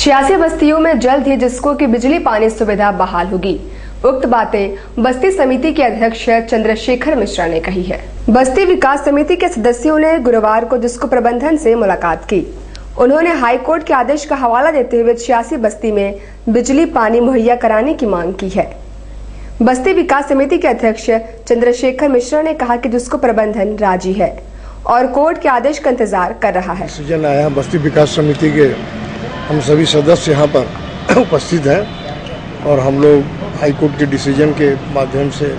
86 बस्तियों में जल्द ही जिसको की बिजली पानी सुविधा बहाल होगी। उक्त बातें बस्ती समिति के अध्यक्ष चंद्रशेखर मिश्रा ने कही है। बस्ती विकास समिति के सदस्यों ने गुरुवार को जिसको प्रबंधन से मुलाकात की। उन्होंने हाईकोर्ट के आदेश का हवाला देते हुए 86 बस्ती में बिजली पानी मुहैया कराने की मांग की है। बस्ती विकास समिति के अध्यक्ष चंद्रशेखर मिश्रा ने कहा कि जिसको प्रबंधन राजी है और कोर्ट के आदेश का इंतजार कर रहा है। डिसीजन आया बस्ती विकास समिति के हम सभी सदस्य यहाँ पर उपस्थित हैं और हम लोग हाईकोर्ट के डिसीजन के माध्यम से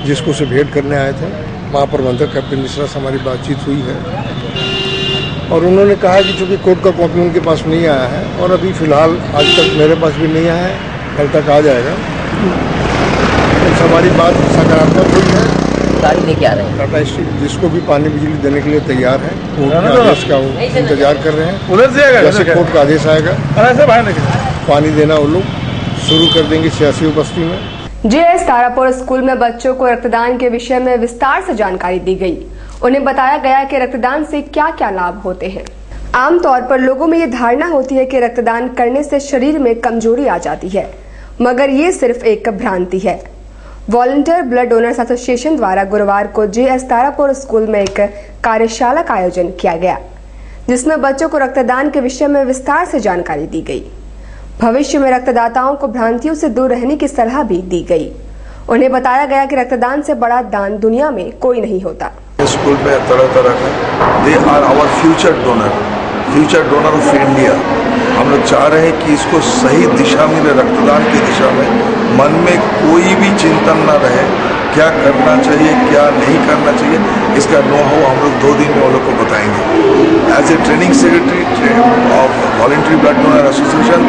जिसको से भेंट करने आए थे। महाप्रबंधक कैप्टन मिश्रा से हमारी बातचीत हुई है और उन्होंने कहा कि चूँकि कोर्ट का कॉपी उनके पास नहीं आया है और अभी फिलहाल आज तक मेरे पास भी नहीं आया है, कल तक आ जाएगा। तो हमारी बात सकारात्मक हुई है। गाड़ी लेके आ रहे हैं टाटा स्टील जिसको भी पानी बिजली देने के लिए तैयार है। कोर्ट के आदेश का वो इंतजार कर रहे हैं। उधर से आएगा, जैसे कोर्ट का आदेश आएगा पानी देना वो लोग शुरू कर देंगे 86 बस्ती में। JS तारापुर स्कूल में बच्चों को रक्तदान के विषय में विस्तार से जानकारी दी गई। उन्हें बताया गया कि रक्तदान से क्या क्या लाभ होते हैं। आमतौर पर लोगों में ये धारणा होती है कि रक्तदान करने से शरीर में कमजोरी आ जाती है, मगर ये सिर्फ एक भ्रांति है। वॉलंटियर ब्लड डोनर्स एसोसिएशन द्वारा गुरुवार को JS तारापुर स्कूल में एक कार्यशाला का आयोजन किया गया, जिसमें बच्चों को रक्तदान के विषय में विस्तार से जानकारी दी गई। भविष्य में रक्तदाताओं को भ्रांतियों से दूर रहने की सलाह भी दी गई। उन्हें बताया गया कि रक्तदान से बड़ा दान दुनिया में कोई नहीं होता। स्कूल में तरह तरह का they are our future donor of India. हम लोग चाह रहे हैं कि इसको सही दिशा में, रक्तदान की दिशा में मन में कोई भी चिंतन न रहे, क्या करना चाहिए क्या नहीं करना चाहिए, इसका नो हाउ हम लोग 2 दिन में वो लोग को बताएंगे। As a training secretary of voluntary blood donor association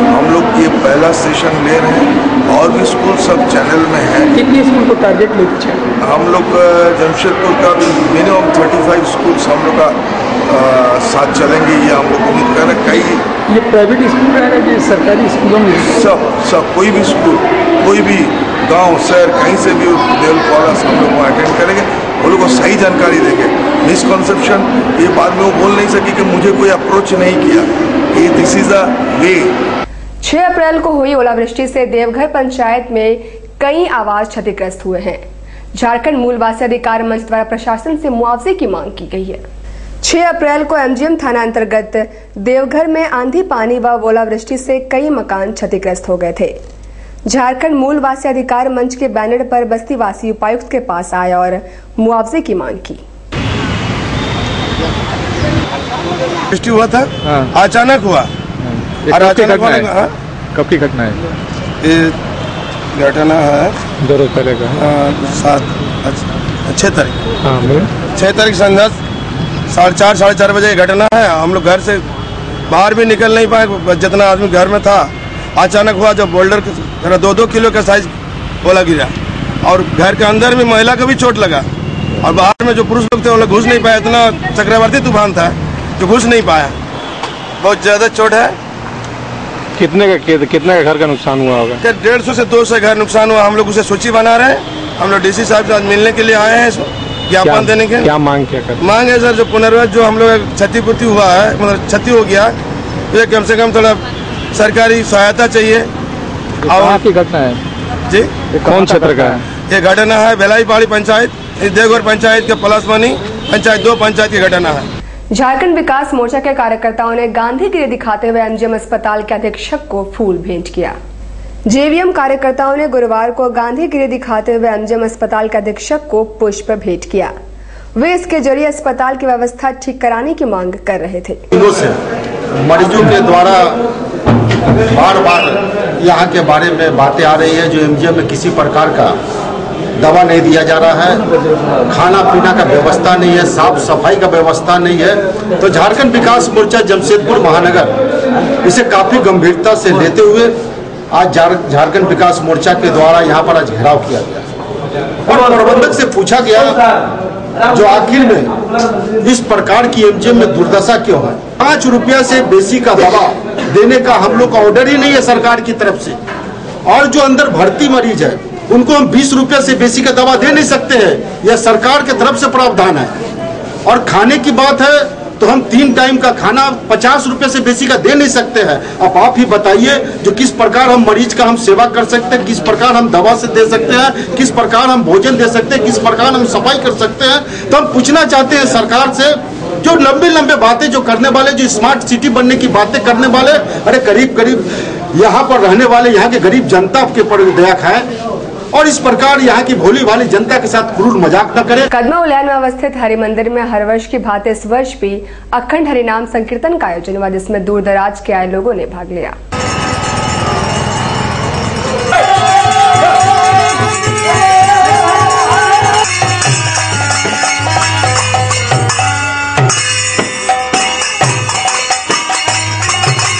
हम लोग ये पहला सेशन ले रहे हैं और भी स्कूल सब चैनल में है। कितने स्कूल को टारगेट लेके चल? हम लोग जमशेदपुर का भी मिनिमम 35 स्कूल्स हम लोग का साथ चलेंगे, ये हम लोग उम्मीद कर रहे हैं। कई ये प्राइवेट स्कूल रहेगा कि सरकारी स्कूलों में? सब कोई भी स्कूल, कोई भी गांव शहर कहीं से भी देवल कॉलेज हम लोग अटेंड करेंगे, वो लोग को सही जानकारी देंगे। मिसकॉन्सेप्शन ये बाद में वो बोल नहीं सके कि मुझे कोई अप्रोच नहीं किया, ये दिस इज द वे। 6 अप्रैल को हुई ओलावृष्टि से देवघर पंचायत में कई आवास क्षतिग्रस्त हुए हैं। झारखंड मूलवासी अधिकार मंच द्वारा प्रशासन से मुआवजे की मांग की गई है। 6 अप्रैल को MGM थाना अंतर्गत देवघर में आंधी पानी व ओलावृष्टि से कई मकान क्षतिग्रस्त हो गए थे। झारखंड मूलवासी अधिकार मंच के बैनर पर बस्तीवासी उपायुक्त के पास आए और मुआवजे की मांग की। हुआ था अचानक हुआ। कब की घटना है? ये घटना है 2 रोज पहले का 6 तारीख 6 तारीख संध्या 4:30 साढ़े 4 बजे घटना है। हम लोग घर से बाहर भी निकल नहीं पाए, जितना आदमी घर में था। अचानक हुआ जब बोल्डर 2-2 किलो का साइज ओला गिरा और घर के अंदर भी महिला का भी चोट लगा और बाहर में जो पुरुष लोग थे वो लोग घुस नहीं पाए। इतना चक्रवर्ती तूफान था जो घुस नहीं पाया। बहुत ज्यादा चोट है। कितने का घर का नुकसान हुआ होगा? 150 से 200 घर नुकसान हुआ। हम लोग उसे सूची बना रहे हैं। हम लोग DC साहब से आज मिलने के लिए आए हैं, ज्ञापन देने के। क्या मांग क्या कर? मांग है सर, जो पुनर्वास जो हम लोग क्षतिपूर्ति हुआ है, मतलब क्षति हो गया, तो कम से कम थोड़ा सरकारी सहायता चाहिए। और की घटना है जी? कौन क्षेत्र का है? ये घटना है बेलाई पहाड़ी पंचायत, देवघर पंचायत के पलासमनी पंचायत 2 पंचायत की घटना है। झारखंड विकास मोर्चा के कार्यकर्ताओं ने गांधीगिरी दिखाते हुए MGM अस्पताल के अधीक्षक को फूल भेंट किया। JVM कार्यकर्ताओं ने गुरुवार को गांधीगिरी दिखाते हुए MGM अस्पताल के अधीक्षक को पुष्प भेंट किया। वे इसके जरिए अस्पताल की व्यवस्था ठीक कराने की मांग कर रहे थे। मरीजों के द्वारा बार बार यहाँ के बारे में बातें आ रही है, जो MGM में किसी प्रकार का दवा नहीं दिया जा रहा है, खाना पीना का व्यवस्था नहीं है, साफ सफाई का व्यवस्था नहीं है। तो झारखंड विकास मोर्चा जमशेदपुर महानगर इसे काफी गंभीरता से लेते हुए आज झारखंड विकास मोर्चा के द्वारा यहाँ पर आज घेराव किया गया और प्रबंधक से पूछा गया जो आखिर में इस प्रकार की MGM में दुर्दशा क्यों है। 5 रुपया से बेसी का दवा देने का हम लोग का ऑर्डर ही नहीं है सरकार की तरफ से, और जो अंदर भर्ती मरीज है उनको हम 20 रुपया से बेसी का दवा दे नहीं सकते हैं, यह सरकार की तरफ से प्रावधान है। और खाने की बात है तो हम 3 टाइम का खाना 50 रुपए से बेसी का दे नहीं सकते हैं। अब आप ही बताइए जो किस प्रकार हम मरीज का हम सेवा कर सकते हैं, किस प्रकार हम दवा से दे सकते हैं, किस प्रकार हम भोजन दे सकते हैं, किस प्रकार हम सफाई कर सकते हैं। तो हम पूछना चाहते हैं सरकार से, जो लंबे लंबे बातें जो करने वाले, जो स्मार्ट सिटी बनने की बातें करने वाले, अरे करीब करीब यहाँ पर रहने वाले यहाँ के गरीब जनता के पर दया खाएं और इस प्रकार यहाँ की भोली भाली जनता के साथ क्रूर मजाक न करें। कदमा उलैन में अवस्थित हरि मंदिर में हर वर्ष की भांति इस वर्ष भी अखंड हरिनाम संकीर्तन का आयोजन हुआ, जिसमें दूर दराज के आए लोगों ने भाग लिया।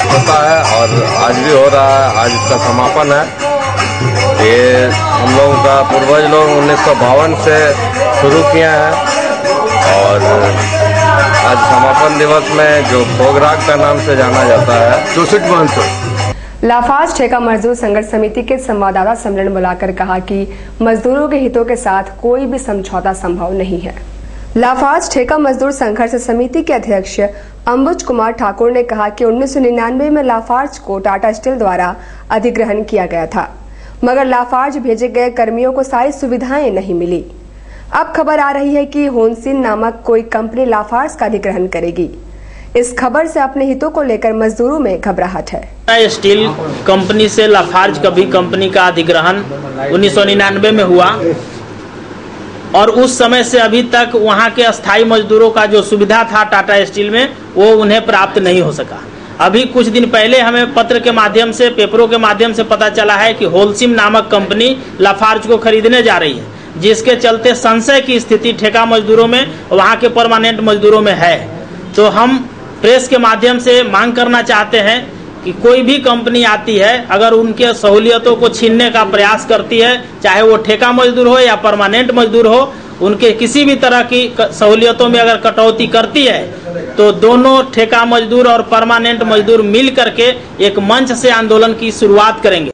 होता है और आज भी हो रहा है। आज इसका समापन है। ये हम लोगों का पूर्वज लोग 1952 से शुरू किए हैं और आज समापन दिवस में जो भोगराग का नाम से जाना जाता है। लाफार्ज ठेका मजदूर संघर्ष समिति के संवाददाता सम्मेलन बुलाकर कहा कि मजदूरों के हितों के साथ कोई भी समझौता संभव नहीं है। लाफार्ज ठेका मजदूर संघर्ष समिति के अध्यक्ष अंबुज कुमार ठाकुर ने कहा कि 1999 में लाफार्ज को टाटा स्टील द्वारा अधिग्रहण किया गया था, मगर लाफार्ज भेजे गए कर्मियों को सारी सुविधाएं नहीं मिली। अब खबर आ रही है कि होनसिन नामक कोई कंपनी लाफार्ज का अधिग्रहण करेगी। इस खबर से अपने हितों को लेकर मजदूरों में घबराहट है। टाटा स्टील कंपनी से लाफार्ज कंपनी का अधिग्रहण 1999 में हुआ और उस समय से अभी तक वहां के अस्थायी मजदूरों का जो सुविधा था टाटा स्टील में, वो उन्हें प्राप्त नहीं हो सका। अभी कुछ दिन पहले हमें पत्र के माध्यम से, पेपरों के माध्यम से पता चला है कि होलसिम नामक कंपनी लाफार्ज को खरीदने जा रही है, जिसके चलते संशय की स्थिति ठेका मजदूरों में, वहां के परमानेंट मजदूरों में है। तो हम प्रेस के माध्यम से मांग करना चाहते हैं कि कोई भी कंपनी आती है, अगर उनके सहूलियतों को छीनने का प्रयास करती है, चाहे वो ठेका मजदूर हो या परमानेंट मजदूर हो, उनके किसी भी तरह की सहूलियतों में अगर कटौती करती है, तो दोनों ठेका मजदूर और परमानेंट मजदूर मिल करके एक मंच से आंदोलन की शुरुआत करेंगे।